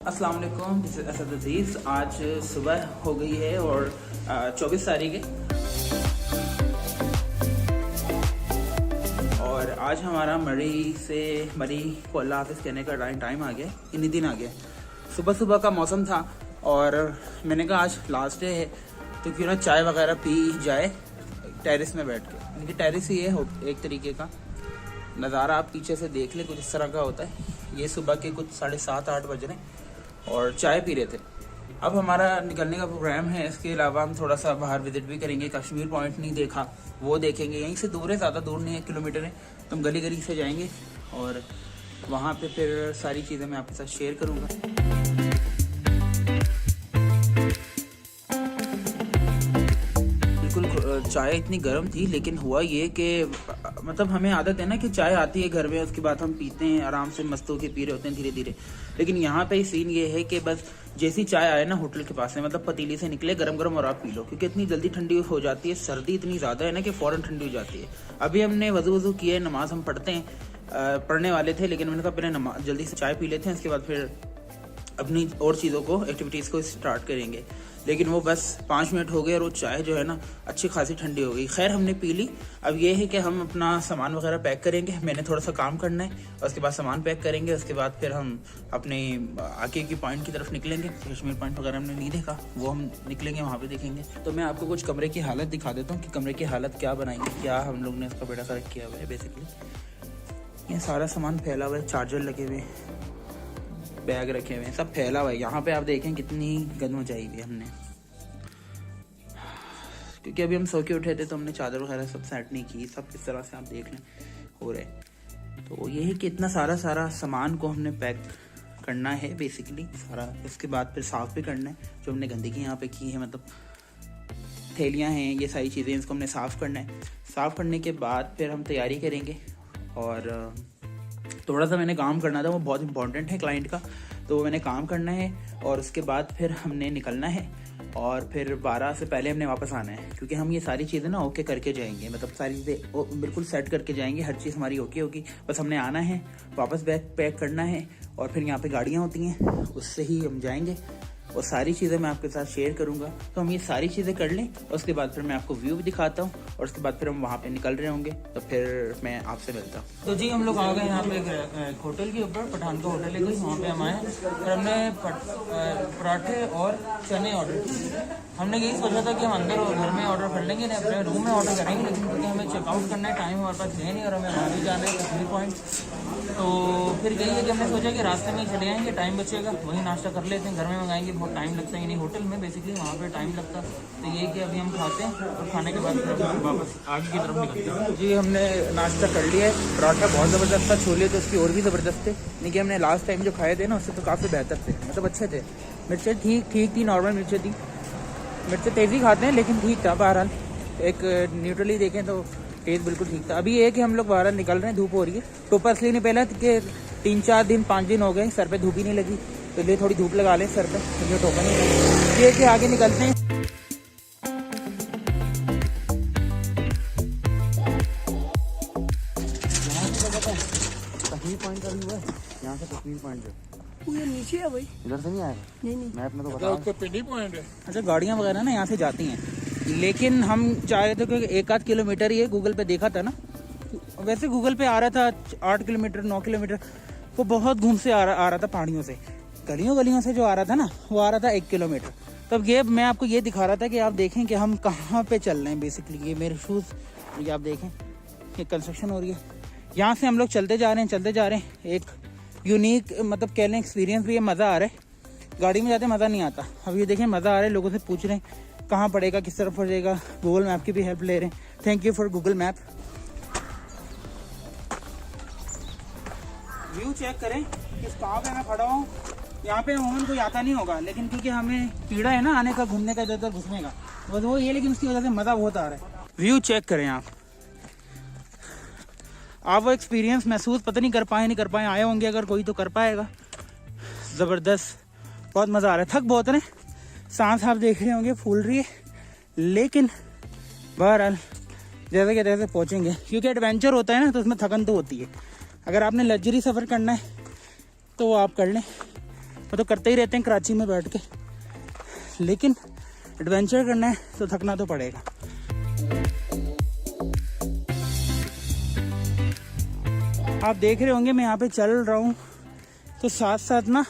अस्सलाम वालेकुम, this is Asad अजीज़। आज सुबह हो गई है और 24 तारीख है और आज हमारा मरी को अल्लाह हाफ़िज़ कहने का टाइम आ गया, इन्हीं दिन आ गया। सुबह सुबह का मौसम था और मैंने कहा आज लास्ट डे है तो क्यों ना चाय वगैरह पी जाए टेरेस में बैठ के। क्योंकि टेरेस ही है एक तरीके का नज़ारा, आप पीछे से देख ले कुछ इस तरह का होता है। ये सुबह के कुछ 7:30-8 बज रहे और चाय पी रहे थे। अब हमारा निकलने का प्रोग्राम है। इसके अलावा हम थोड़ा सा बाहर विजिट भी करेंगे। कश्मीर पॉइंट नहीं देखा, वो देखेंगे। यहीं से दूर है, ज़्यादा दूर नहीं है, 1 किलोमीटर है। तो हम गली गली से जाएंगे और वहाँ पे फिर सारी चीज़ें मैं आपके साथ शेयर करूँगा। चाय इतनी गर्म थी, लेकिन हुआ ये कि मतलब हमें आदत है ना कि चाय आती है घर में, उसके बाद हम पीते हैं, आराम से मस्त होके पी रहे होते हैं धीरे धीरे। लेकिन यहाँ पे सीन ये है कि बस जैसी चाय आए ना होटल के पास से, मतलब पतीली से निकले गरम गरम और आप पी लो, क्योंकि इतनी जल्दी ठंडी हो जाती है। सर्दी इतनी ज़्यादा है ना कि फ़ौरन ठंडी हो जाती है। अभी हमने वज़ू किए, नमाज हम पढ़ते हैं, पढ़ने वाले थे, लेकिन मैंने कहा पहले जल्दी से चाय पी लेते हैं, उसके बाद फिर अपनी और चीज़ों को, एक्टिविटीज़ को स्टार्ट करेंगे। लेकिन वो बस 5 मिनट हो गए और वो चाय जो है ना अच्छी खासी ठंडी हो गई। खैर हमने पी ली। अब ये है कि हम अपना सामान वगैरह पैक करेंगे। मैंने थोड़ा सा काम करना है और उसके बाद सामान पैक करेंगे। उसके बाद फिर हम अपने आगे की पॉइंट की तरफ निकलेंगे। कश्मीर पॉइंट वगैरह हमने नहीं देखा, वो हम निकलेंगे, वहाँ पे देखेंगे। तो मैं आपको कुछ कमरे की हालत दिखा देता हूँ कि कमरे की हालत क्या बनाएंगे, क्या हम लोग ने इसका बेड़ा गर्क किया हुआ है। बेसिकली ये सारा सामान फैला हुआ है, चार्जर लगे हुए, बैग रखे हुए हैं, सब फैला हुआ है। यहाँ पे आप देखें कितनी गंद मचाई हुई हमने, क्योंकि अभी हम सो के उठे थे तो हमने चादर वगैरह सब सेट नहीं की। सब किस तरह से आप देख लें हो रहे। तो ये है कि इतना सारा सामान को हमने पैक करना है बेसिकली सारा। इसके बाद फिर साफ़ भी करना है जो हमने गंदगी यहाँ पे की है, मतलब थैलियाँ हैं, ये सारी चीज़ें, इसको हमने साफ़ करना है। साफ़ करने के बाद फिर हम तैयारी करेंगे और थोड़ा सा मैंने काम करना था, वो बहुत इंपॉर्टेंट है क्लाइंट का, तो वो मैंने काम करना है। और उसके बाद फिर हमने निकलना है और फिर 12 से पहले हमने वापस आना है, क्योंकि हम ये सारी चीज़ें ना ओके करके जाएंगे, मतलब सारी चीज़ें बिल्कुल सेट करके जाएंगे। हर चीज़ हमारी ओके होगी, बस हमने आना है, वापस बैग पैक करना है और फिर यहाँ पे गाड़ियाँ होती हैं, उससे ही हम जाएंगे और सारी चीज़ें मैं आपके साथ शेयर करूँगा। तो हम ये सारी चीज़ें कर लें और उसके बाद फिर मैं आपको व्यू भी दिखाता हूँ और उसके बाद फिर हम वहाँ पे निकल रहे होंगे, तो फिर मैं आपसे मिलता हूँ। तो जी हम लोग आ गए यहाँ पे होटल के ऊपर, पठान का होटल है कोई, वहाँ पे हम आए और हमने पराठे और चने ऑर्डर किए। हमने यही सोचा था कि हम अंदर और घर में ऑर्डर कर लेंगे, नहीं अपने रूम में ऑर्डर करेंगे, लेकिन क्योंकि हमें चेकआउट करना है, टाइम हमारे पास है नहीं और हमें वहाँ भी जाना है कश्मीर पॉइंट। तो फिर यही है कि हमने सोचा कि रास्ते में ही चले आएंगे, टाइम बचेगा, वहीं नाश्ता कर लेते हैं। घर में मंगाएंगे बहुत टाइम लगता है, नहीं होटल में बेसिकली वहाँ पे टाइम लगता। तो ये कि अभी हम खाते हैं और खाने के बाद फिर वापस आगे की तरफ निकलते हैं। जी हमने नाश्ता कर लिया है। पराठा बहुत ज़बरदस्त था, छोले तो उसकी और भी ज़बरदस्त थे, लेकिन हमने लास्ट टाइम जो खाए थे ना उससे तो काफ़ी बेहतर थे, मतलब अच्छे थे। मिर्चें ठीक थी, नॉर्मल मिर्चें थी। मिर्चें तेज़ी खाते हैं लेकिन ठीक था। बहरहाल एक न्यूट्रली देखें तो टेस्ट बिल्कुल ठीक था। अभी ये कि हम लोग बाहर निकल रहे हैं, धूप हो रही है। टोपा इसलिए नहीं पहला कि 3-4 दिन 5 दिन हो गए सर पे धूप ही नहीं लगी, तो इसलिए थोड़ी धूप लगा लें सर पे, तो टोपा नहीं लगी। ये कि आगे निकलते हैं। कश्मीर पॉइंट का भी हुआ है, यहाँ से कश्मीर पॉइंट ये नीचे है भाई, इधर से नहीं आएगा। नहीं मैप में तो बताओ, पिंडी पॉइंट है। अच्छा गाड़ियाँ वगैरह ना यहाँ से जाती हैं, लेकिन हम चाह रहे थे क्योंकि 1-8 किलोमीटर ही है, गूगल पे देखा था ना, वैसे गूगल पे आ रहा था 8 किलोमीटर 9 किलोमीटर, वो बहुत घूम से आ रहा था पहाड़ियों से, गलियों से जो आ रहा था ना, वो आ रहा था 1 किलोमीटर। तब ये मैं आपको ये दिखा रहा था कि आप देखें कि हम कहाँ पे चल रहे हैं। बेसिकली ये मेरे शूज़, ये आप देखें, ये कंस्ट्रक्शन हो रही है, यहाँ से हम लोग चलते जा रहे हैं। एक यूनिक मतलब कह लें एक्सपीरियंस भी है, मज़ा आ रहा है। गाड़ी में जाते मज़ा नहीं आता। अब ये देखें मज़ा आ रहा है, लोगों से पूछ रहे हैं कहाँ पड़ेगा, किस तरफ पड़ेगा, गूगल मैप की भी हेल्प ले रहे हैं। Thank you for Google map. View check करें किस कहाँ पे मैं खड़ा हूँ। यहाँ पे अमूमन कोई आता नहीं होगा, लेकिन क्योंकि हमें कीड़ा है ना आने का, घूमने का, इधर घुसने का, बस वो ये, लेकिन उसकी वजह से मज़ा बहुत आ रहा है। व्यू चेक करें आप वो एक्सपीरियंस महसूस पता नहीं कर पाए, आए होंगे अगर कोई तो कर पाएगा। ज़बरदस्त, बहुत मज़ा आ रहा है। थक बहुत है, सांस आप देख रहे होंगे फूल रही है, लेकिन बहरहाल जैसे कि तैसे पहुँचेंगे, क्योंकि एडवेंचर होता है ना तो उसमें थकन तो होती है। अगर आपने लग्जरी सफ़र करना है तो वो आप कर लें, वो तो करते ही रहते हैं कराची में बैठ के, लेकिन एडवेंचर करना है तो थकना तो पड़ेगा। आप देख रहे होंगे मैं यहाँ पे चल रहा हूँ तो साथ साथ ना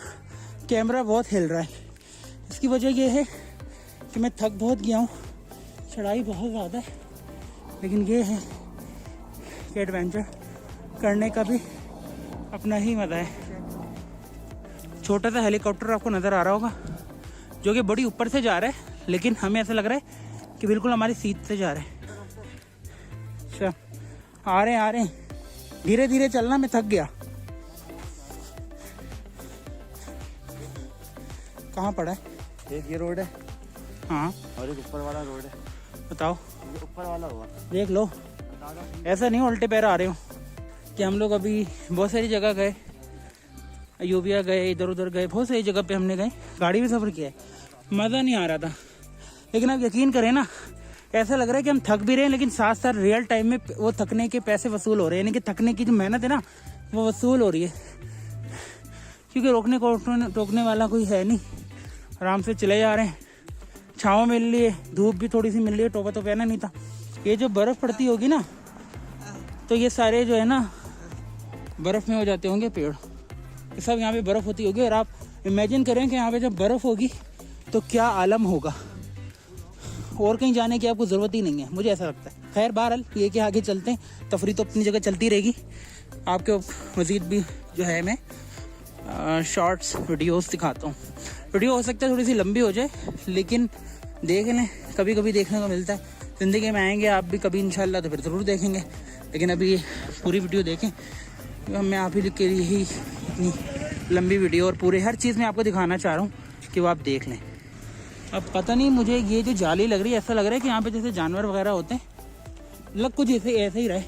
कैमरा बहुत हिल रहा है। इसकी वजह यह है कि मैं थक बहुत गया हूँ, चढ़ाई बहुत ज़्यादा है, लेकिन ये है कि एडवेंचर करने का भी अपना ही मज़ा है। छोटा सा हेलीकॉप्टर आपको नज़र आ रहा होगा जो कि बड़ी ऊपर से जा रहा है, लेकिन हमें ऐसा लग रहा है कि बिल्कुल हमारी सीट से जा रहा है। अच्छा, आ रहे हैं, धीरे धीरे चलना, मैं थक गया। कहाँ पड़ा है? एक ये रोड है, हाँ, और एक ऊपर वाला रोड है। बताओ, ये ऊपर वाला हुआ, देख लो। ऐसा नहीं उल्टे पैर आ रहे हो कि हम लोग अभी बहुत सारी जगह गए, अयूबिया गए, इधर उधर गए, बहुत सारी जगह पे हमने गए, गाड़ी में सफ़र किया है, मज़ा नहीं आ रहा था। लेकिन आप यकीन करें ना, ऐसा लग रहा है कि हम थक भी रहे हैं, लेकिन साथ साथ रियल टाइम में वो थकने के पैसे वसूल हो रहे हैं, यानी कि थकने की जो मेहनत है ना वो वसूल हो रही है, क्योंकि टोकने वाला कोई है नहीं। आराम से चले जा रहे हैं, छाँव मिल रही है, धूप भी थोड़ी सी मिल रही है, टोपा तो पहना नहीं था। ये जो बर्फ़ पड़ती होगी ना, तो ये सारे जो है ना बर्फ़ में हो जाते होंगे पेड़, ये सब यहाँ पे बर्फ़ होती होगी। और आप इमेजिन करें कि यहाँ पे जब बर्फ़ होगी तो क्या आलम होगा, और कहीं जाने की आपको ज़रूरत ही नहीं है, मुझे ऐसा लगता है। खैर बहरहाल ये कि आगे चलते हैं, तफरी तो अपनी जगह चलती रहेगी, आपके मज़ीद भी जो है मैं शॉर्ट्स वीडियोस दिखाता हूँ। वीडियो हो सकता है थोड़ी सी लंबी हो जाए, लेकिन देख लें, कभी कभी देखने को मिलता है। ज़िंदगी में आएंगे आप भी कभी इंशाल्लाह, तो फिर ज़रूर देखेंगे, लेकिन अभी पूरी वीडियो देखें। मैं आप ही के लिए ही इतनी लंबी वीडियो और पूरे हर चीज़ में आपको दिखाना चाह रहा हूँ कि वो आप देख लें। अब पता नहीं, मुझे ये जो जाली लग रही है, ऐसा लग रहा है कि यहाँ पे जैसे जानवर वगैरह होते हैं, लग कुछ ऐसे ही रहे,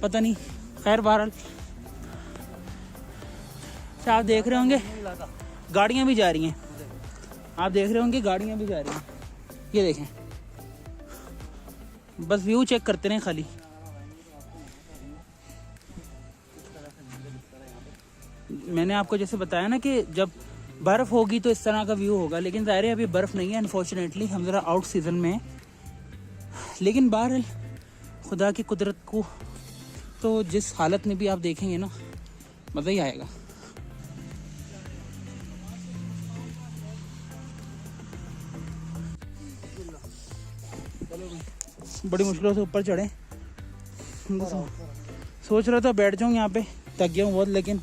पता नहीं। खैर बहरहाल आप देख रहे होंगे गाड़ियाँ भी जा रही हैं, आप देख रहे होंगे गाड़ियाँ भी जा रही हैं। ये देखें, बस व्यू चेक करते रहें खाली। मैंने आपको जैसे बताया ना कि जब बर्फ़ होगी तो इस तरह का व्यू होगा, लेकिन ज़ाहिर है अभी बर्फ़ नहीं है, अनफॉर्चुनेटली हम ज़रा आउट सीज़न में हैं। लेकिन बहरहाल खुदा की कुदरत को तो जिस हालत में भी आप देखेंगे ना, मज़ा ही आएगा। बड़ी मुश्किलों से ऊपर चढ़े, सोच रहा था बैठ जाऊँ यहाँ पे, थक गया हूँ बहुत, लेकिन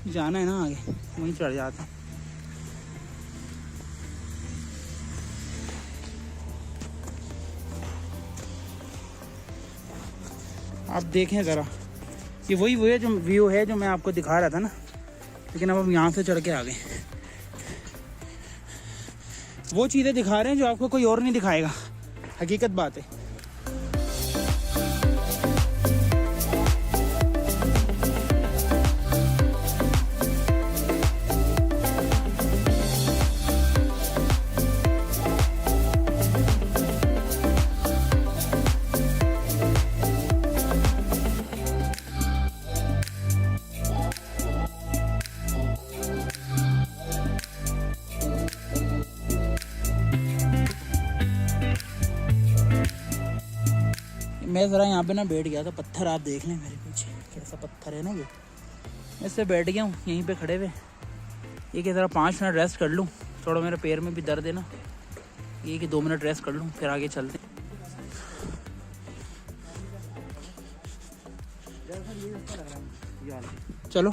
जाना है ना आगे, वहीं चढ़ जाता है। आप देखें ज़रा, ये वही वो है जो व्यू है जो मैं आपको दिखा रहा था ना, लेकिन अब हम यहाँ से चढ़ के आ गए। वो चीज़ें दिखा रहे हैं जो आपको कोई और नहीं दिखाएगा, हकीकत बात है। मैं ज़रा यहाँ पे ना बैठ गया था, पत्थर आप देख लें मेरे पीछे कैसा पत्थर है ना, ये इससे बैठ गया हूँ यहीं पे खड़े हुए। ये कि ज़रा 5 मिनट रेस्ट कर लूँ, थोड़ा मेरे पैर में भी दर्द है ना, ये कि 2 मिनट रेस्ट कर लूँ फिर आगे चलते। चलो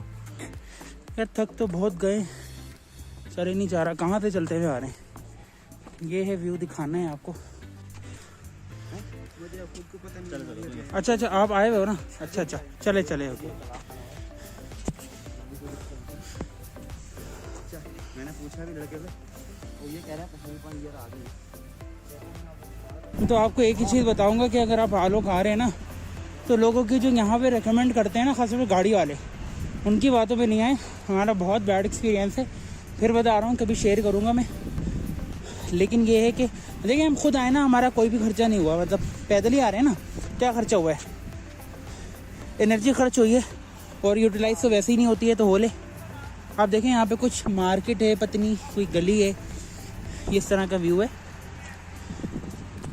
यार, थक तो बहुत गए, सर ही नहीं जा रहा, कहाँ से चलते हुए आ रहे हैं। ये है व्यू, दिखाना है आपको। अच्छा अच्छा, आप आए हुए हो ना, अच्छा अच्छा, चले चले ओके। मैंने पूछा भी लड़के से, वो ये कह रहा है कश्मीर पर ये आ गई। तो आपको एक ही चीज़ बताऊंगा कि अगर आप आलू खा रहे हैं ना, तो लोगों की जो यहाँ पे रेकमेंड करते हैं ना, खासतौर पर गाड़ी वाले, उनकी बातों पे नहीं आए। हमारा बहुत बैड एक्सपीरियंस है, फिर बता रहा हूँ, कभी शेयर करूँगा मैं। लेकिन ये है कि देखिए, हम खुद आए ना, हमारा कोई भी खर्चा नहीं हुआ, मतलब पैदल ही आ रहे हैं ना, क्या खर्चा हुआ है, एनर्जी खर्च हुई है, और यूटिलाइज तो वैसे ही नहीं होती है, तो हो ले, आप देखें यहाँ पे कुछ मार्केट है, पतनी कोई गली है, इस तरह का व्यू है।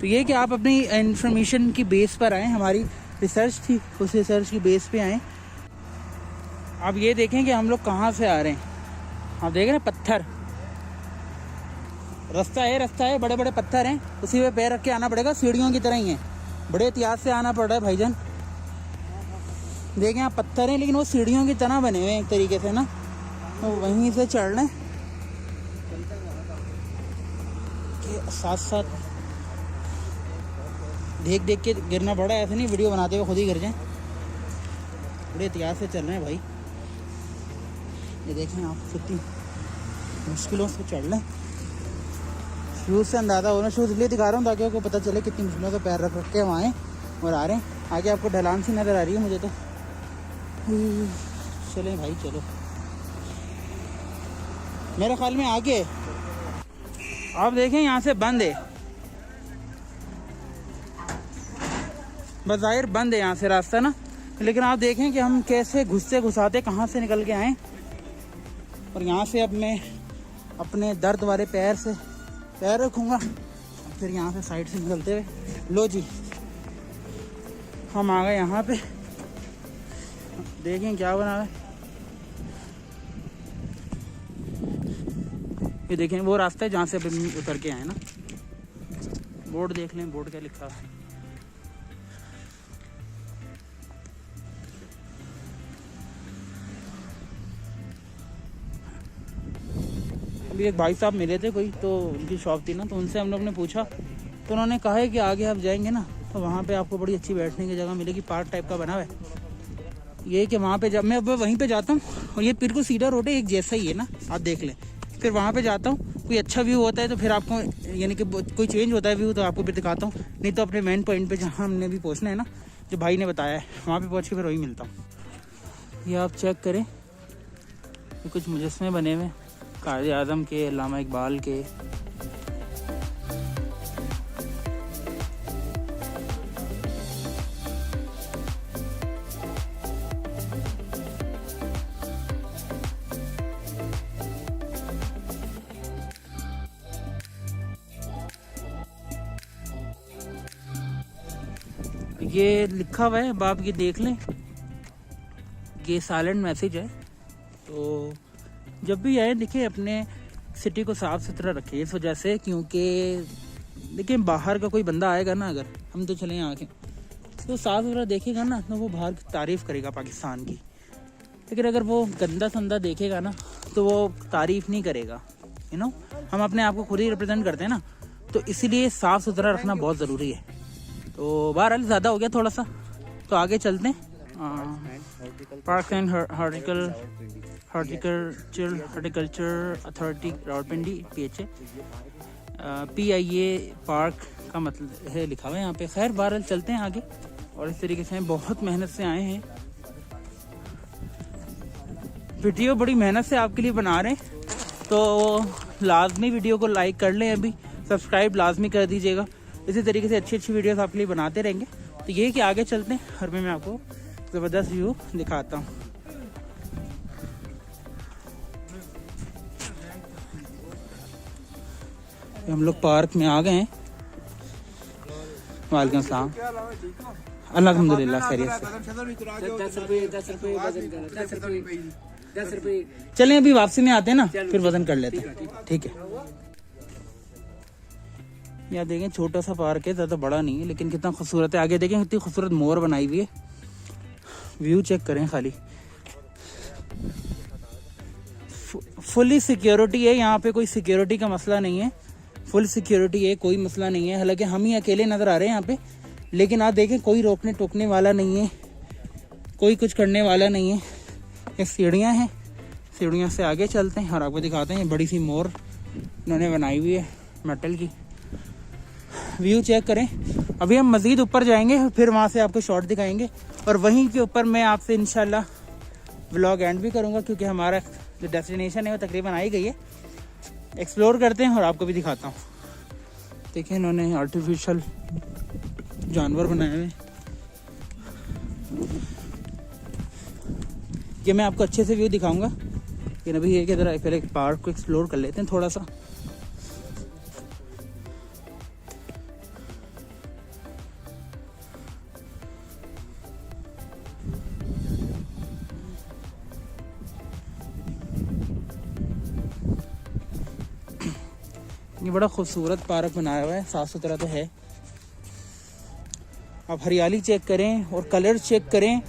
तो ये कि आप अपनी इंफॉर्मेशन की बेस पर आए, हमारी रिसर्च थी उस रिसर्च की बेस पे आए। आप ये देखें कि हम लोग कहाँ से आ रहे हैं। आप देख रहे हैं पत्थर, रास्ता है, बड़े बड़े पत्थर हैं, उसी पे पैर रख के आना पड़ेगा, सीढ़ियों की तरह ही है। बड़े एहतियात से आना पड़ रहा है भाईजान। देखें आप पत्थर हैं लेकिन वो सीढ़ियों की तरह बने हुए हैं एक तरीके से ना, तो वहीं से चढ़ लें के साथ साथ देख देख के गिरना पड़ा। ऐसे नहीं वीडियो बनाते हुए खुद ही गिर जाएं, बड़े एहतियात से चल रहे हैं भाई। ये देखें आप कितनी मुश्किलों से चढ़ लें। शूज़ से अंदाज़ा हो रहा है, शूज़ इसलिए दिखा रहा हूँ ताकि आपको पता चले कितनी मुश्किलों से पैर रख के वहाँ आए और आ रहे हैं। आगे आपको ढलान सी नज़र आ रही है मुझे तो। चलें भाई चलो, मेरे ख्याल में आगे आप देखें यहाँ से बंद है, बज़ाहिर बंद है यहाँ से रास्ता ना, लेकिन आप देखें कि हम कैसे घुसते घुसाते कहाँ से निकल के आए। और यहाँ से अब मैं अपने दर्द वाले पैर से पैर रखूँगा, फिर यहाँ से साइड से निकलते हुए। लो जी हम आ गए यहाँ पे, देखें क्या बना है। ये देखें वो रास्ता है जहाँ से अभी उतर के आए ना। बोर्ड देख लें, बोर्ड क्या लिखा है। अभी एक भाई साहब मिले थे कोई, तो उनकी शॉप थी ना, तो उनसे हम लोग ने पूछा, तो उन्होंने कहा है कि आगे आप जाएंगे ना तो वहाँ पे आपको बड़ी अच्छी बैठने की जगह मिलेगी, पार्क टाइप का बना हुआ है। ये कि वहाँ पे जब मैं अब वहीं पे जाता हूँ, और ये बिल्कुल सीधा रोड है, एक जैसा ही है ना, आप देख लें। फिर वहाँ पे जाता हूँ, कोई अच्छा व्यू होता है तो फिर आपको, यानी कि कोई चेंज होता है व्यू तो आपको फिर दिखाता हूँ, नहीं तो अपने मेन पॉइंट पे जहाँ हमने भी पहुँचना है ना, जो भाई ने बताया है, वहाँ पे पहुँच के फिर वही मिलता हूँ। ये आप चेक करें, ये कुछ मुजस्मे बने हुए कायदे आज़म के, अल्लामा इकबाल के। ये लिखा हुआ है, अब आप ये देख लें, ये साइलेंट मैसेज है। तो जब भी आए देखिए अपने सिटी को साफ़ सुथरा रखें, इस वजह से क्योंकि देखिए बाहर का कोई बंदा आएगा ना, अगर हम तो चले आके तो साफ़ सुथरा देखेगा ना, तो वो बाहर की तारीफ़ करेगा पाकिस्तान की। लेकिन अगर वो गंदा संदा देखेगा ना तो वो तारीफ़ नहीं करेगा। यू नो, हम अपने आप को खुद ही रिप्रेजेंट करते हैं ना, तो इसीलिए साफ़ सुथरा रखना बहुत ज़रूरी है। तो बहरहाल ज़्यादा हो गया थोड़ा सा, तो आगे चलते हैं। Park and horticulture authority Rawalpindi PHA PIA park का मतलब है लिखा हुआ है यहाँ पे। खैर बहरहाल चलते हैं आगे, और इस तरीके से बहुत मेहनत से आए हैं, वीडियो बड़ी मेहनत से आपके लिए बना रहे हैं, तो लाजमी वीडियो को लाइक कर लें, अभी सब्सक्राइब लाजमी कर दीजिएगा। इसी तरीके से अच्छी अच्छी वीडियोस आपके लिए बनाते रहेंगे। तो ये कि आगे चलते हैं और मैं आपको ज़बरदस्त व्यू दिखाता हूँ। हम लोग पार्क में आ गए हैं। वालेकुम सलाम, अल्हम्दुलिल्लाह खैरियत से। चलें अभी वापसी में आते हैं ना, फिर वजन कर लेते हैं, ठीक है। यहाँ देखें छोटा सा पार्क है, ज़्यादा बड़ा नहीं है, लेकिन कितना खूबसूरत है। आगे देखें कितनी खूबसूरत मोर बनाई हुई है, व्यू चेक करें खाली। फुली सिक्योरिटी है यहाँ पे, कोई सिक्योरिटी का मसला नहीं है, फुल सिक्योरिटी है, कोई मसला नहीं है। हालांकि हम ही अकेले नज़र आ रहे हैं यहाँ पे, लेकिन आप देखें कोई रोकने टोकने वाला नहीं है, कोई कुछ करने वाला नहीं है। ये सीढ़ियाँ हैं, सीढ़ियों से आगे चलते हैं और आपको दिखाते हैं। बड़ी सी मोर इन्होंने बनाई हुई है मेटल की। व्यू चेक करें। अभी हम मज़ीद ऊपर जाएंगे, फिर वहाँ से आपको शॉट दिखाएंगे, और वहीं के ऊपर मैं आपसे इंशाल्लाह व्लॉग एंड भी करूँगा, क्योंकि हमारा जो डेस्टिनेशन है वो तकरीबन आ ही गई है। एक्सप्लोर करते हैं और आपको भी दिखाता हूँ। देखिए इन्होंने आर्टिफिशियल जानवर बनाए हुए, ये मैं आपको अच्छे से व्यू दिखाऊंगा। लेकिन अभी ये कि इधर पहले पार्क को एक्सप्लोर कर लेते हैं थोड़ा सा। ये बड़ा खूबसूरत पार्क बनाया हुआ है, साफ सुथरा तो है। आप हरियाली चेक करें और कलर चेक करें,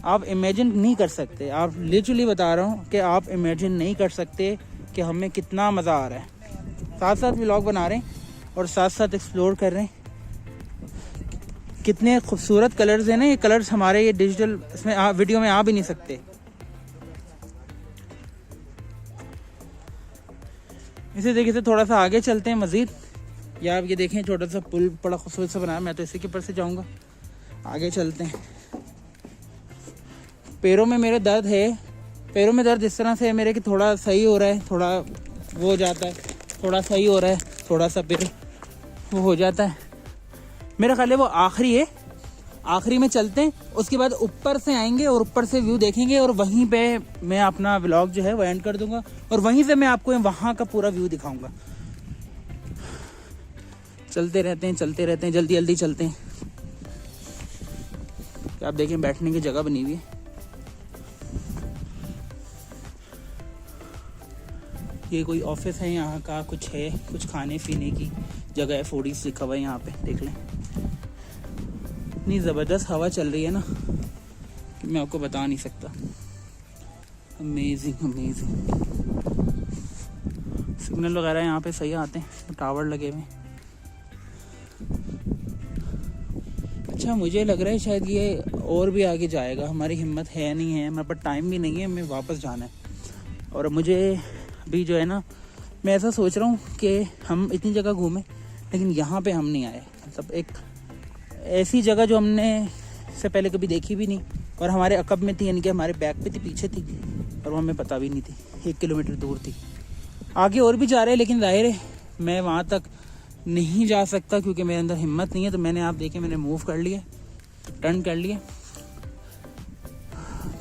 आप इमेजिन नहीं कर सकते। आप लिटरली बता रहा हूँ कि आप इमेजिन नहीं कर सकते कि हमें कितना मज़ा आ रहा है। साथ साथ व्लॉग बना रहे हैं और साथ साथ एक्सप्लोर कर रहे हैं। कितने खूबसूरत कलर्स हैं ना, ये कलर्स हमारे ये डिजिटल इसमें वीडियो में आ भी नहीं सकते। इसी तरीके से थोड़ा सा आगे चलते हैं मज़ीद। या आप ये देखें छोटा सा पुल बड़ा खूबसूरत सा बनाया, मैं तो इसी के ऊपर से जाऊंगा। आगे चलते हैं। पैरों में मेरे दर्द है, पैरों में दर्द इस तरह से है मेरे कि थोड़ा सही हो रहा है, थोड़ा वो हो जाता है, थोड़ा सही हो रहा है, थोड़ा सा फिर वो हो जाता है। मेरा ख्याल है वो आखिरी है, आखिरी में चलते हैं। उसके बाद ऊपर से आएंगे और ऊपर से व्यू देखेंगे और वहीं पे मैं अपना व्लॉग जो है वो एंड कर दूंगा और वहीं से मैं आपको वहाँ का पूरा व्यू दिखाऊंगा। चलते रहते हैं जल्दी जल्दी चलते हैं। आप देखें बैठने की जगह बनी हुई है। ये कोई ऑफिस है यहाँ का, कुछ है, कुछ खाने पीने की जगह है। फूडीज लिखा हुआ है यहाँ पे, देख लें। इतनी ज़बरदस्त हवा चल रही है ना कि मैं आपको बता नहीं सकता। Amazing amazing. सिग्नल वगैरह यहाँ पे सही आते हैं, टावर लगे हुए। अच्छा, मुझे लग रहा है शायद ये और भी आगे जाएगा। हमारी हिम्मत है नहीं है, हमारे पास टाइम भी नहीं है, हमें वापस जाना है। और मुझे अभी जो है ना, मैं ऐसा सोच रहा हूँ कि हम इतनी जगह घूमें लेकिन यहाँ पे हम नहीं आए। मतलब एक ऐसी जगह जो हमने से पहले कभी देखी भी नहीं और हमारे अकब में थी, यानी कि हमारे बैक पे थी, पीछे थी और वो हमें पता भी नहीं थी। 1 किलोमीटर दूर थी। आगे और भी जा रहे हैं लेकिन जाहिर है मैं वहाँ तक नहीं जा सकता क्योंकि मेरे अंदर हिम्मत नहीं है। तो मैंने, आप देखें, मैंने मूव कर लिया, टर्न कर लिया।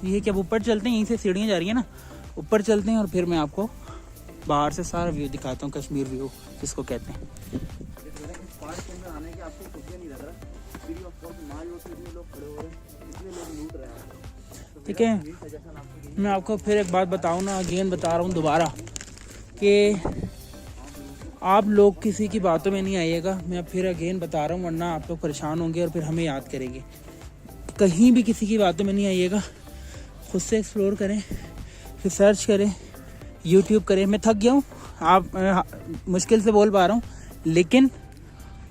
ये कि अब ऊपर चलते हैं, यहीं से सीढ़ियाँ जा रही है ना, ऊपर चलते हैं और फिर मैं आपको बाहर से सारा व्यू दिखाता हूँ, कश्मीर व्यू जिसको कहते हैं। ठीक है, मैं आपको फिर एक बात बताऊँ ना, अगेन बता रहा हूँ दोबारा कि आप लोग किसी की बातों में नहीं आइएगा। मैं फिर अगेन बता रहा हूँ, वरना आप लोग परेशान होंगे और फिर हमें याद करेंगे। कहीं भी किसी की बातों में नहीं आइएगा। खुद से एक्सप्लोर करें, रिसर्च करें, यूट्यूब करें। मैं थक गया हूँ, आप मुश्किल से बोल पा रहा हूँ, लेकिन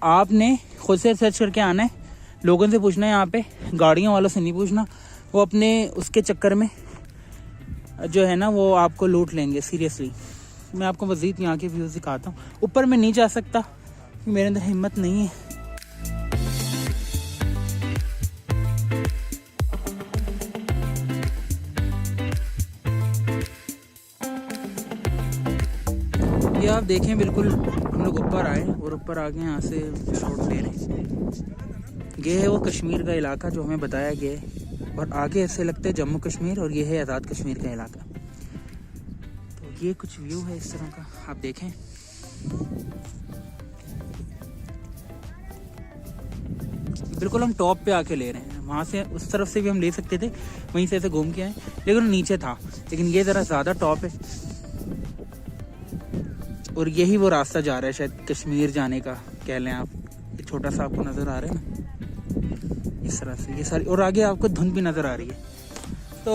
आपने खुद से रिसर्च करके आना है। लोगों से पूछना है, यहाँ पे गाड़ियों वालों से नहीं पूछना। वो अपने उसके चक्कर में जो है ना वो आपको लूट लेंगे। सीरियसली, मैं आपको मज़ीद यहाँ के व्यूज़ दिखाता हूँ। ऊपर मैं नहीं जा सकता, मेरे अंदर हिम्मत नहीं है। ये आप देखें, बिल्कुल हम लोग ऊपर आए और ऊपर आके यहाँ से शॉट ले रहे हैं। ये है वो कश्मीर का इलाका जो हमें बताया गया है और आगे ऐसे लगता है जम्मू कश्मीर और ये है आज़ाद कश्मीर का इलाका। तो ये कुछ व्यू है इस तरह का, आप देखें। बिल्कुल हम टॉप पे आके ले रहे हैं। वहाँ से उस तरफ से भी हम ले सकते थे, वहीं से ऐसे घूम के आए, लेकिन नीचे था। लेकिन ये ज़रा ज़्यादा टॉप है और यही वो रास्ता जा रहा है शायद कश्मीर जाने का, कह लें आप। ये छोटा सा आपको नज़र आ रहा है ना, इस तरह से ये सारी, और आगे आपको धुंध भी नज़र आ रही है। तो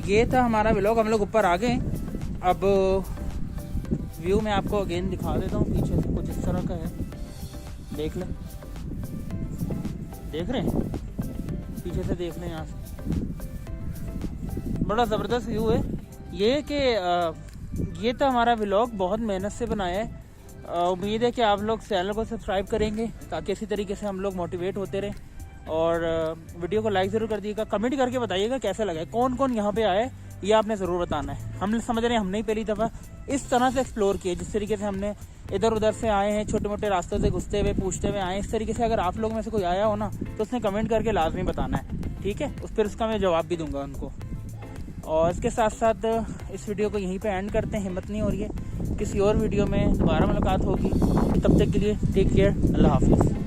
ये था हमारा व्लॉग। हम लोग ऊपर आ गए। अब व्यू मैं आपको अगेन दिखा देता हूँ। पीछे से कुछ इस तरह का है, देख लें। देख रहे हैं, पीछे से देख लें। यहाँ से बड़ा ज़बरदस्त व्यू है। ये कि ये तो हमारा व्लॉग बहुत मेहनत से बनाया है। उम्मीद है कि आप लोग चैनल को सब्सक्राइब करेंगे ताकि इसी तरीके से हम लोग मोटिवेट होते रहें। और वीडियो को लाइक ज़रूर कर दीजिएगा, कमेंट करके बताइएगा कैसा लगा, कौन कौन यहाँ पे आए ये आपने ज़रूर बताना है। हम समझ रहे हैं हमने ही पहली दफ़ा इस तरह से एक्सप्लोर किया, जिस तरीके से हमने इधर उधर से आए हैं, छोटे मोटे रास्तों से घुसते हुए पूछते हुए आए। इस तरीके से अगर आप लोग में से कोई आया हो ना तो उसने कमेंट करके लाजमी बताना है। ठीक है, फिर उसका मैं जवाब भी दूंगा उनको। और इसके साथ साथ इस वीडियो को यहीं पे एंड करते हैं, हिम्मत नहीं हो रही है, किसी और वीडियो में दोबारा मुलाकात होगी। तब तक के लिए टेक केयर, अल्लाह हाफिज़।